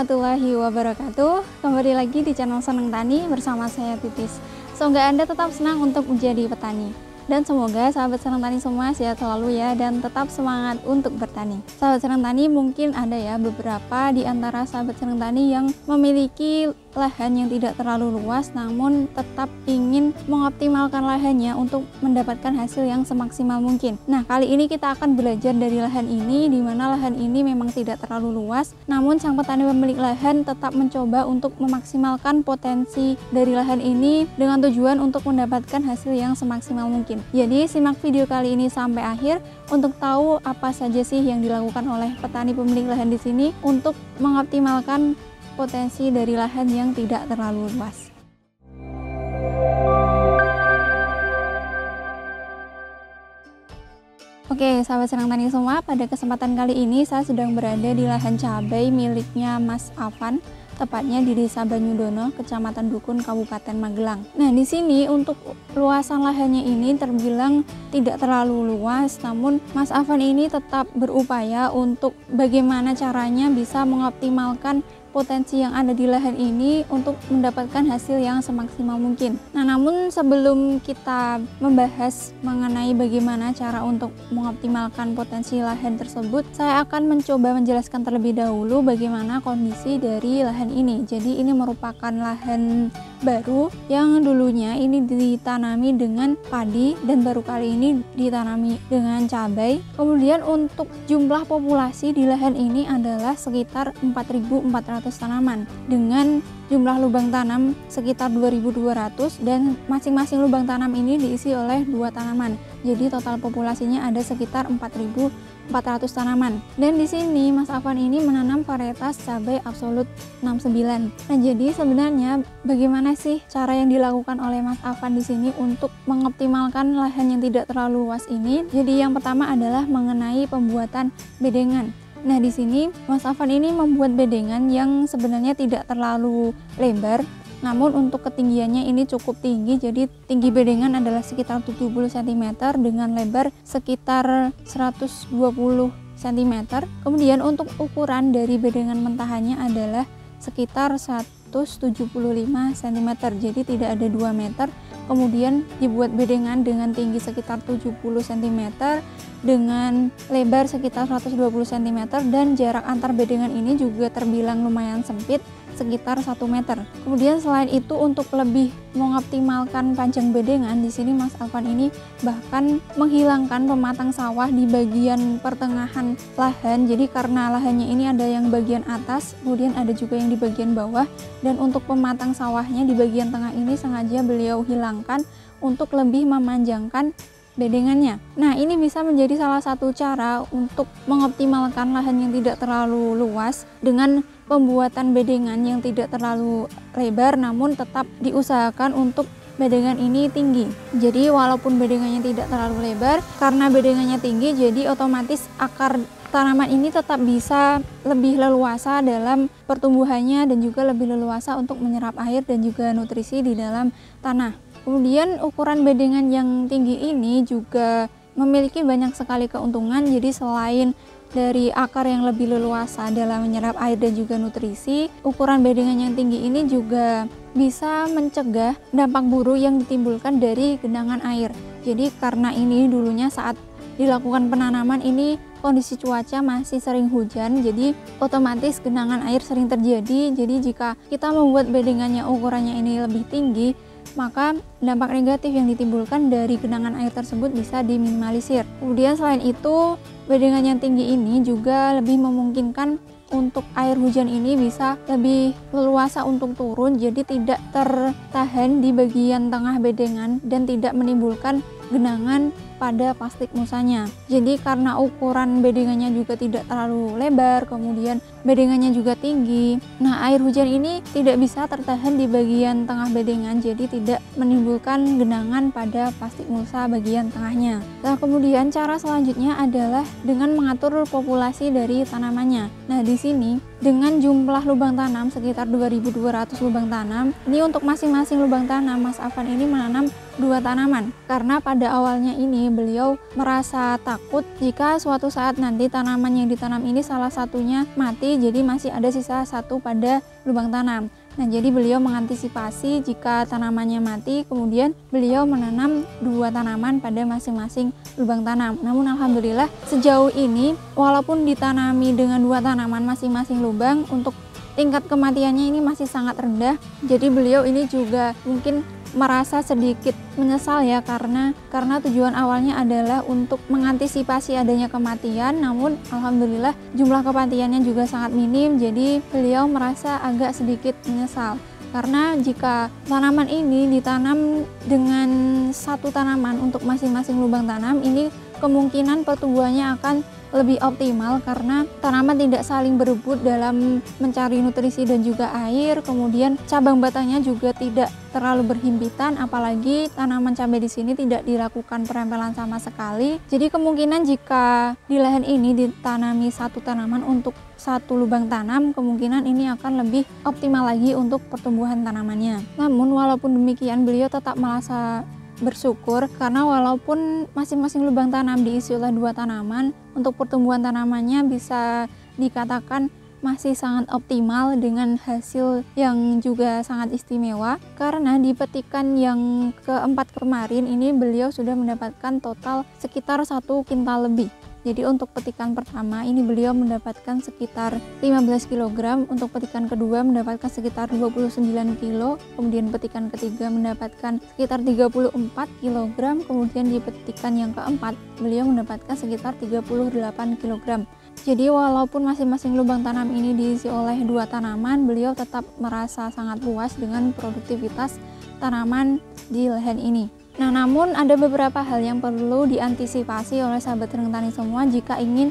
warahmatullahi wabarakatuh. Kembali lagi di channel Seneng Tani bersama saya Titis. Semoga Anda tetap senang untuk menjadi petani. Dan semoga sahabat Seneng Tani semua sehat selalu ya, dan tetap semangat untuk bertani. Sahabat Seneng Tani, mungkin ada ya beberapa di antara sahabat Seneng Tani yang memiliki lahan yang tidak terlalu luas namun tetap ingin mengoptimalkan lahannya untuk mendapatkan hasil yang semaksimal mungkin. Nah, kali ini kita akan belajar dari lahan ini, di mana lahan ini memang tidak terlalu luas, namun sang petani pemilik lahan tetap mencoba untuk memaksimalkan potensi dari lahan ini dengan tujuan untuk mendapatkan hasil yang semaksimal mungkin. Jadi simak video kali ini sampai akhir untuk tahu apa saja sih yang dilakukan oleh petani pemilik lahan di sini untuk mengoptimalkan potensi dari lahan yang tidak terlalu luas. Oke, sahabat Seneng Tani semua, pada kesempatan kali ini saya sedang berada di lahan cabai miliknya Mas Afan, tepatnya di Desa Banyudono, Kecamatan Dukun, Kabupaten Magelang. Nah, di sini untuk luasan lahannya ini terbilang tidak terlalu luas, namun Mas Afan ini tetap berupaya untuk bagaimana caranya bisa mengoptimalkan potensi yang ada di lahan ini untuk mendapatkan hasil yang semaksimal mungkin. Nah, namun sebelum kita membahas mengenai bagaimana cara untuk mengoptimalkan potensi lahan tersebut, saya akan mencoba menjelaskan terlebih dahulu bagaimana kondisi dari lahan ini. Jadi ini merupakan lahan baru yang dulunya ini ditanami dengan padi dan baru kali ini ditanami dengan cabai. Kemudian untuk jumlah populasi di lahan ini adalah sekitar 4.400 tanaman dengan jumlah lubang tanam sekitar 2.200 dan masing-masing lubang tanam ini diisi oleh 2 tanaman. Jadi total populasinya ada sekitar 4.400 tanaman. Dan di sini Mas Afan ini menanam varietas cabai absolut 69. Nah, jadi sebenarnya bagaimana sih cara yang dilakukan oleh Mas Afan di sini untuk mengoptimalkan lahan yang tidak terlalu luas ini? Jadi yang pertama adalah mengenai pembuatan bedengan. Nah, di sini Mas Afan ini membuat bedengan yang sebenarnya tidak terlalu lebar, namun untuk ketinggiannya ini cukup tinggi. Jadi tinggi bedengan adalah sekitar 70 cm dengan lebar sekitar 120 cm. Kemudian untuk ukuran dari bedengan mentahannya adalah sekitar 175 cm. Jadi tidak ada 2 meter. Kemudian dibuat bedengan dengan tinggi sekitar 70 cm dengan lebar sekitar 120 cm, dan jarak antar bedengan ini juga terbilang lumayan sempit, sekitar 1 meter. Kemudian selain itu untuk lebih mengoptimalkan panjang bedengan, di sini Mas Afan ini bahkan menghilangkan pematang sawah di bagian pertengahan lahan. Jadi karena lahannya ini ada yang bagian atas, kemudian ada juga yang di bagian bawah, dan untuk pematang sawahnya di bagian tengah ini sengaja beliau hilangkan untuk lebih memanjangkan bedengannya. Nah, ini bisa menjadi salah satu cara untuk mengoptimalkan lahan yang tidak terlalu luas dengan pembuatan bedengan yang tidak terlalu lebar, namun tetap diusahakan untuk bedengan ini tinggi. Jadi walaupun bedengannya tidak terlalu lebar, karena bedengannya tinggi, jadi otomatis akar tanaman ini tetap bisa lebih leluasa dalam pertumbuhannya dan juga lebih leluasa untuk menyerap air dan juga nutrisi di dalam tanah. Kemudian ukuran bedengan yang tinggi ini juga memiliki banyak sekali keuntungan. Jadi selain dari akar yang lebih leluasa dalam menyerap air dan juga nutrisi, ukuran bedengan yang tinggi ini juga bisa mencegah dampak buruk yang ditimbulkan dari genangan air. Jadi karena ini dulunya saat dilakukan penanaman ini kondisi cuaca masih sering hujan, jadi otomatis genangan air sering terjadi. Jadi jika kita membuat bedengannya ukurannya ini lebih tinggi, maka dampak negatif yang ditimbulkan dari genangan air tersebut bisa diminimalisir. Kemudian selain itu, bedengan yang tinggi ini juga lebih memungkinkan untuk air hujan ini bisa lebih leluasa untuk turun, jadi tidak tertahan di bagian tengah bedengan dan tidak menimbulkan genangan pada plastik musanya. Jadi karena ukuran bedengannya juga tidak terlalu lebar, kemudian bedengannya juga tinggi, nah air hujan ini tidak bisa tertahan di bagian tengah bedengan, jadi tidak menimbulkan genangan pada plastik musa bagian tengahnya. Nah, kemudian cara selanjutnya adalah dengan mengatur populasi dari tanamannya. Nah, di sini dengan jumlah lubang tanam sekitar 2.200 lubang tanam, ini untuk masing-masing lubang tanam Mas Afan ini menanam 2 tanaman, karena pada awalnya ini beliau merasa takut jika suatu saat nanti tanaman yang ditanam ini salah satunya mati, jadi masih ada sisa satu pada lubang tanam. Nah, jadi beliau mengantisipasi jika tanamannya mati, kemudian beliau menanam 2 tanaman pada masing-masing lubang tanam. Namun alhamdulillah sejauh ini walaupun ditanami dengan 2 tanaman masing-masing lubang, untuk tingkat kematiannya ini masih sangat rendah. Jadi beliau ini juga mungkin merasa sedikit menyesal ya, karena tujuan awalnya adalah untuk mengantisipasi adanya kematian, namun alhamdulillah jumlah kematiannya juga sangat minim. Jadi beliau merasa agak sedikit menyesal karena jika tanaman ini ditanam dengan 1 tanaman untuk masing-masing lubang tanam, ini kemungkinan pertumbuhannya akan lebih optimal karena tanaman tidak saling berebut dalam mencari nutrisi dan juga air. Kemudian cabang batangnya juga tidak terlalu berhimpitan, apalagi tanaman cabai di sini tidak dilakukan perempelan sama sekali. Jadi kemungkinan jika di lahan ini ditanami 1 tanaman untuk 1 lubang tanam, kemungkinan ini akan lebih optimal lagi untuk pertumbuhan tanamannya. Namun walaupun demikian, beliau tetap merasa bersyukur karena walaupun masing-masing lubang tanam diisi oleh 2 tanaman, untuk pertumbuhan tanamannya bisa dikatakan masih sangat optimal dengan hasil yang juga sangat istimewa. Karena di petikan yang keempat kemarin ini beliau sudah mendapatkan total sekitar 1 kintal lebih. Jadi untuk petikan pertama ini beliau mendapatkan sekitar 15 kg, untuk petikan kedua mendapatkan sekitar 29 kg, kemudian petikan ketiga mendapatkan sekitar 34 kg, kemudian di petikan yang keempat beliau mendapatkan sekitar 38 kg. Jadi walaupun masing-masing lubang tanam ini diisi oleh 2 tanaman, beliau tetap merasa sangat puas dengan produktivitas tanaman di lahan ini. Nah, namun ada beberapa hal yang perlu diantisipasi oleh sahabat Seneng Tani semua jika ingin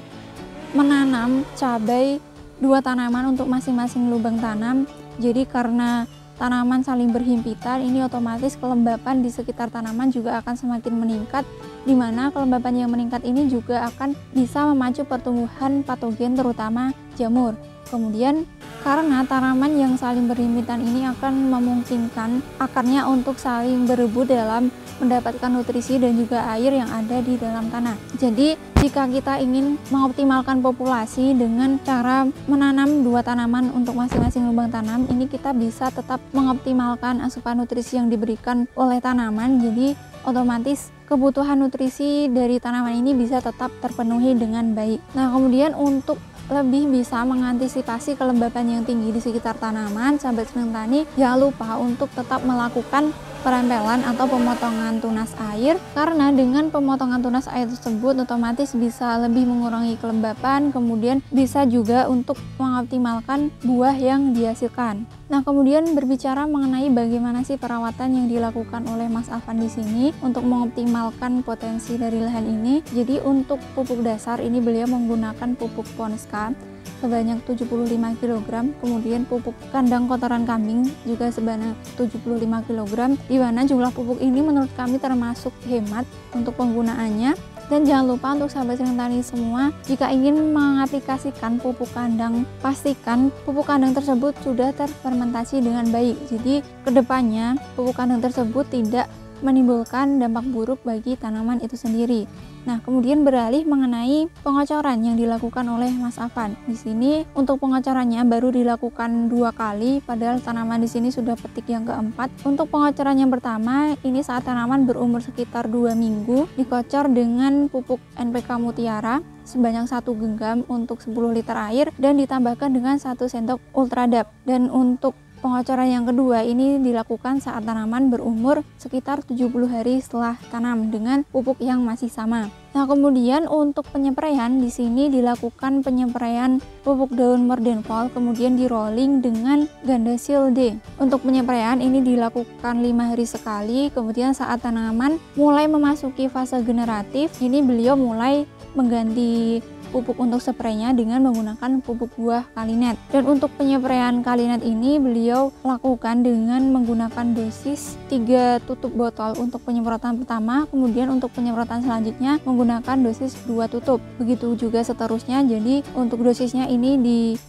menanam cabai 2 tanaman untuk masing-masing lubang tanam. Jadi karena tanaman saling berhimpitan, ini otomatis kelembapan di sekitar tanaman juga akan semakin meningkat, di mana kelembapan yang meningkat ini juga akan bisa memacu pertumbuhan patogen terutama jamur. Kemudian karena tanaman yang saling berhimpitan ini akan memungkinkan akarnya untuk saling berebut dalam mendapatkan nutrisi dan juga air yang ada di dalam tanah. Jadi jika kita ingin mengoptimalkan populasi dengan cara menanam 2 tanaman untuk masing-masing lubang tanam, ini kita bisa tetap mengoptimalkan asupan nutrisi yang diberikan oleh tanaman. Jadi otomatis kebutuhan nutrisi dari tanaman ini bisa tetap terpenuhi dengan baik. Nah, kemudian untuk lebih bisa mengantisipasi kelembapan yang tinggi di sekitar tanaman, sahabat Seneng Tani jangan lupa untuk tetap melakukan perempelan atau pemotongan tunas air, karena dengan pemotongan tunas air tersebut otomatis bisa lebih mengurangi kelembapan, kemudian bisa juga untuk mengoptimalkan buah yang dihasilkan. Nah, kemudian berbicara mengenai bagaimana sih perawatan yang dilakukan oleh Mas Afan di sini untuk mengoptimalkan potensi dari lahan ini. Jadi untuk pupuk dasar ini beliau menggunakan pupuk Ponska sebanyak 75 kg, kemudian pupuk kandang kotoran kambing juga sebanyak 75 kg, di mana jumlah pupuk ini menurut kami termasuk hemat untuk penggunaannya. Dan jangan lupa untuk sahabat Seneng Tani semua, jika ingin mengaplikasikan pupuk kandang, pastikan pupuk kandang tersebut sudah terfermentasi dengan baik. Jadi kedepannya pupuk kandang tersebut tidak menimbulkan dampak buruk bagi tanaman itu sendiri. Nah, kemudian beralih mengenai pengocoran yang dilakukan oleh Mas Afan. Di sini untuk pengocorannya baru dilakukan 2 kali, padahal tanaman di sini sudah petik yang keempat. Untuk pengocoran yang pertama, ini saat tanaman berumur sekitar 2 minggu, dikocor dengan pupuk NPK Mutiara sebanyak 1 genggam untuk 10 liter air dan ditambahkan dengan 1 sendok Ultradap. Dan untuk pengocoran yang kedua ini dilakukan saat tanaman berumur sekitar 70 hari setelah tanam dengan pupuk yang masih sama. Nah, kemudian untuk penyempraian di sini dilakukan penyempraian pupuk daun Mordenfol, kemudian di rolling dengan Gandasil D. Untuk penyempraian ini dilakukan 5 hari sekali. Kemudian saat tanaman mulai memasuki fase generatif, ini beliau mulai mengganti pupuk untuk spraynya dengan menggunakan pupuk buah Kalinet. Dan untuk penyepraian Kalinet ini beliau lakukan dengan menggunakan dosis 3 tutup botol untuk penyemprotan pertama, kemudian untuk penyemprotan selanjutnya menggunakan dosis 2 tutup. Begitu juga seterusnya, jadi untuk dosisnya ini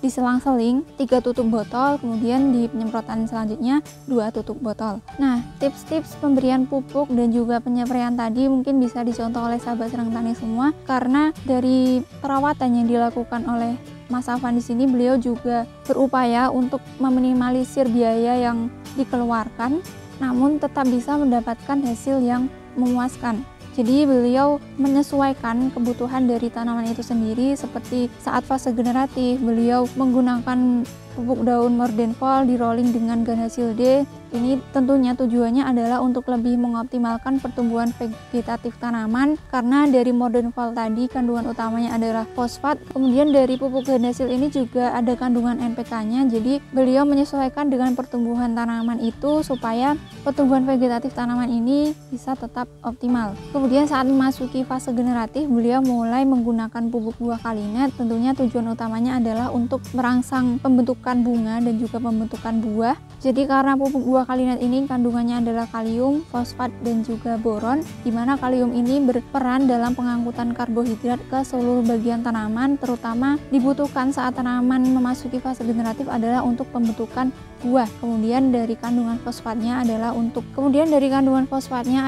diselang-seling 3 tutup botol, kemudian di penyemprotan selanjutnya 2 tutup botol. Nah, tips-tips pemberian pupuk dan juga penyempraian tadi mungkin bisa dicontoh oleh sahabat Senang Tani semua, karena dari perawatan yang dilakukan oleh Mas Afan di sini beliau juga berupaya untuk meminimalisir biaya yang dikeluarkan, namun tetap bisa mendapatkan hasil yang memuaskan. Jadi beliau menyesuaikan kebutuhan dari tanaman itu sendiri, seperti saat fase generatif beliau menggunakan pupuk daun Mordenfol di rolling dengan Ganhasil D. Ini tentunya tujuannya adalah untuk lebih mengoptimalkan pertumbuhan vegetatif tanaman, karena dari Mordenfol tadi kandungan utamanya adalah fosfat. Kemudian dari pupuk Ganhasil ini juga ada kandungan NPK-nya. Jadi beliau menyesuaikan dengan pertumbuhan tanaman itu supaya pertumbuhan vegetatif tanaman ini bisa tetap optimal. Kemudian saat memasuki fase generatif beliau mulai menggunakan pupuk buah Kalinet. Tentunya tujuan utamanya adalah untuk merangsang pembentukan bunga dan juga pembentukan buah. Jadi karena pupuk buah Kalinet ini kandungannya adalah kalium, fosfat, dan juga boron, di mana kalium ini berperan dalam pengangkutan karbohidrat ke seluruh bagian tanaman, terutama dibutuhkan saat tanaman memasuki fase generatif adalah untuk pembentukan buah. Kemudian dari kandungan fosfatnya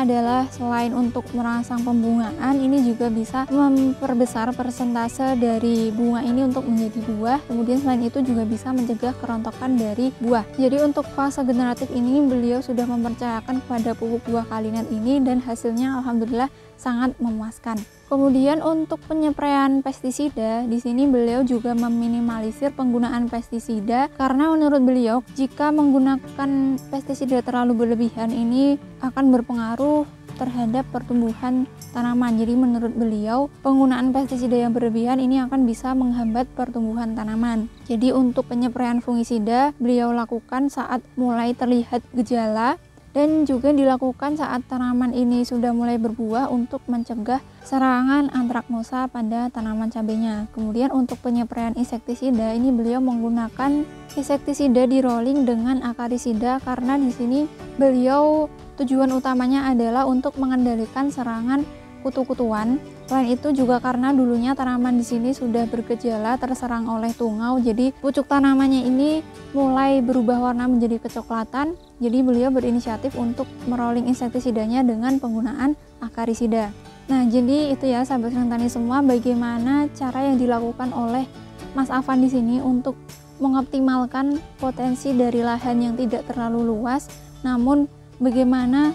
adalah selain untuk merangsang pembungaan, ini juga bisa memperbesar persentase dari bunga ini untuk menjadi buah. Kemudian selain itu juga bisa mencegah kerontokan dari buah. Jadi untuk fase generatif ini beliau sudah mempercayakan kepada pupuk buah Kalinet ini dan hasilnya alhamdulillah sangat memuaskan. Kemudian untuk penyepraian pestisida, di sini beliau juga meminimalisir penggunaan pestisida, karena menurut beliau jika menggunakan pestisida terlalu berlebihan ini akan berpengaruh terhadap pertumbuhan tanaman. Jadi menurut beliau penggunaan pestisida yang berlebihan ini akan bisa menghambat pertumbuhan tanaman. Jadi untuk penyepraian fungisida beliau lakukan saat mulai terlihat gejala, dan juga dilakukan saat tanaman ini sudah mulai berbuah untuk mencegah serangan antraknosa pada tanaman cabenya. Kemudian untuk penyepraian insektisida ini beliau menggunakan insektisida di rolling dengan akarisida, karena di sini beliau tujuan utamanya adalah untuk mengendalikan serangan kutu-kutuan. Selain itu juga karena dulunya tanaman di sini sudah bergejala terserang oleh tungau, jadi pucuk tanamannya ini mulai berubah warna menjadi kecoklatan. Jadi beliau berinisiatif untuk merolling insektisidanya dengan penggunaan akarisida. Nah, jadi itu ya sahabat Senang Tani semua, bagaimana cara yang dilakukan oleh Mas Afan di sini untuk mengoptimalkan potensi dari lahan yang tidak terlalu luas, namun bagaimana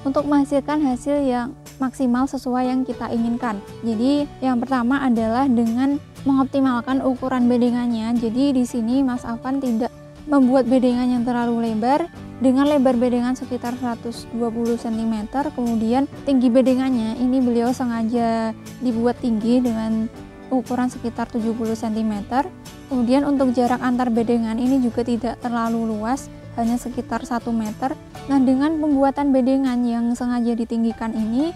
untuk menghasilkan hasil yang maksimal sesuai yang kita inginkan. Jadi yang pertama adalah dengan mengoptimalkan ukuran bedengannya. Jadi di sini Mas Afan tidak membuat bedengan yang terlalu lebar, dengan lebar bedengan sekitar 120 cm. Kemudian tinggi bedengannya ini beliau sengaja dibuat tinggi dengan ukuran sekitar 70 cm. Kemudian untuk jarak antar bedengan ini juga tidak terlalu luas, hanya sekitar 1 meter. Nah, dengan pembuatan bedengan yang sengaja ditinggikan ini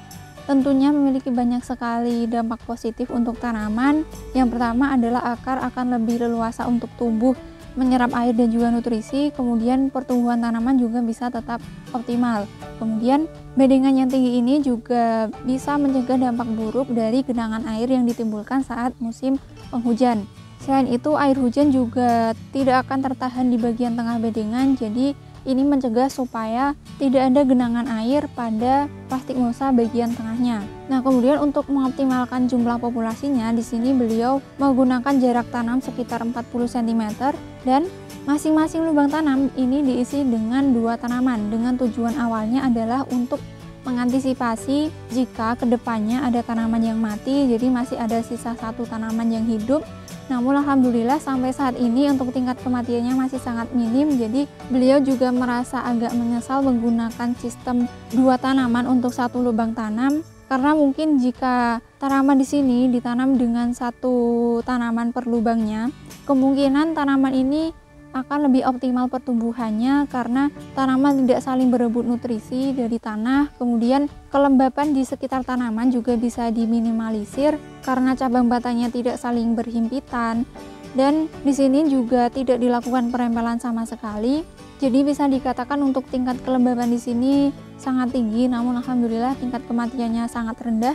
tentunya memiliki banyak sekali dampak positif untuk tanaman. Yang pertama adalah akar akan lebih leluasa untuk tumbuh, menyerap air dan juga nutrisi. Kemudian pertumbuhan tanaman juga bisa tetap optimal. Kemudian bedengan yang tinggi ini juga bisa mencegah dampak buruk dari genangan air yang ditimbulkan saat musim penghujan. Selain itu, air hujan juga tidak akan tertahan di bagian tengah bedengan, jadi ini mencegah supaya tidak ada genangan air pada plastignosa bagian tengahnya. Nah, kemudian untuk mengoptimalkan jumlah populasinya, di sini beliau menggunakan jarak tanam sekitar 40 cm dan masing-masing lubang tanam ini diisi dengan 2 tanaman, dengan tujuan awalnya adalah untuk mengantisipasi jika kedepannya ada tanaman yang mati, jadi masih ada sisa 1 tanaman yang hidup. Namun alhamdulillah sampai saat ini untuk tingkat kematiannya masih sangat minim, jadi beliau juga merasa agak menyesal menggunakan sistem 2 tanaman untuk 1 lubang tanam, karena mungkin jika tanaman di sini ditanam dengan 1 tanaman per lubangnya, kemungkinan tanaman ini akan lebih optimal pertumbuhannya karena tanaman tidak saling berebut nutrisi dari tanah. Kemudian kelembapan di sekitar tanaman juga bisa diminimalisir karena cabang batangnya tidak saling berhimpitan. Dan di sini juga tidak dilakukan perempelan sama sekali. Jadi bisa dikatakan untuk tingkat kelembapan di sini sangat tinggi, namun alhamdulillah tingkat kematiannya sangat rendah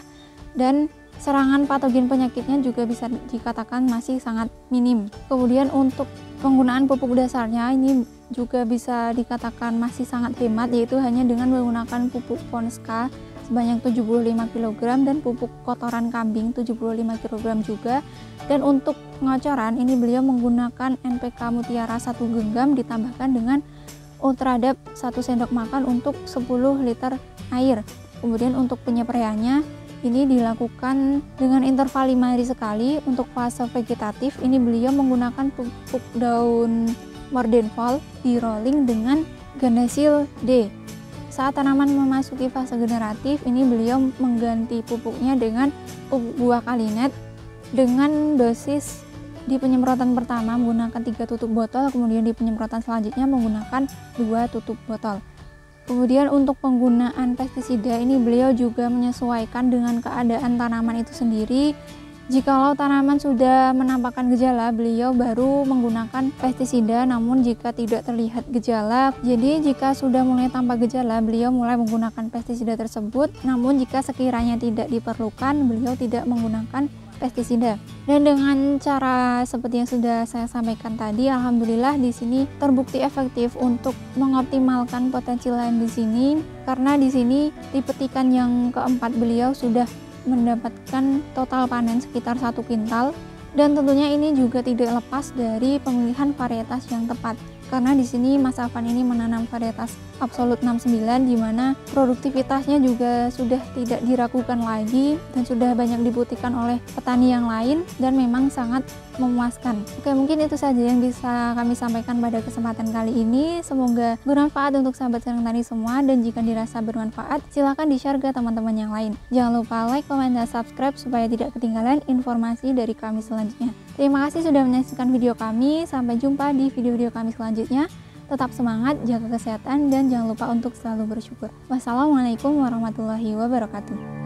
dan serangan patogen penyakitnya juga bisa dikatakan masih sangat minim. Kemudian untuk penggunaan pupuk dasarnya ini juga bisa dikatakan masih sangat hemat, yaitu hanya dengan menggunakan pupuk Ponska sebanyak 75 kg dan pupuk kotoran kambing 75 kg juga. Dan untuk pengocoran ini beliau menggunakan NPK Mutiara 1 genggam ditambahkan dengan Ultradap 1 sendok makan untuk 10 liter air. Kemudian untuk penyepraiannya ini dilakukan dengan interval 5 hari sekali. Untuk fase vegetatif ini beliau menggunakan pupuk daun Mordenval di rolling dengan Gandasil D. Saat tanaman memasuki fase generatif ini beliau mengganti pupuknya dengan pupuk buah Kalinet dengan dosis di penyemprotan pertama menggunakan 3 tutup botol, kemudian di penyemprotan selanjutnya menggunakan 2 tutup botol. Kemudian untuk penggunaan pestisida ini beliau juga menyesuaikan dengan keadaan tanaman itu sendiri. Jikalau tanaman sudah menampakkan gejala, beliau baru menggunakan pestisida. Namun jika tidak terlihat gejala, jadi jika sudah mulai tampak gejala, beliau mulai menggunakan pestisida tersebut. Namun jika sekiranya tidak diperlukan, beliau tidak menggunakan pestisida. Dan dengan cara seperti yang sudah saya sampaikan tadi, alhamdulillah di sini terbukti efektif untuk mengoptimalkan potensi lahan di sini, karena di sini di petikan yang keempat beliau sudah mendapatkan total panen sekitar 1 kintal. Dan tentunya ini juga tidak lepas dari pemilihan varietas yang tepat, karena di sini Mas Afan ini menanam varietas Absolut 69 di mana produktivitasnya juga sudah tidak diragukan lagi dan sudah banyak dibuktikan oleh petani yang lain dan memang sangat memuaskan. Oke, mungkin itu saja yang bisa kami sampaikan pada kesempatan kali ini. Semoga bermanfaat untuk sahabat Senang Tani semua, dan jika dirasa bermanfaat silahkan di-share ke teman-teman yang lain. Jangan lupa like, komen, dan subscribe supaya tidak ketinggalan informasi dari kami selanjutnya. Terima kasih sudah menyaksikan video kami. Sampai jumpa di video-video kami selanjutnya. Tetap semangat, jaga kesehatan, dan jangan lupa untuk selalu bersyukur. Wassalamualaikum warahmatullahi wabarakatuh.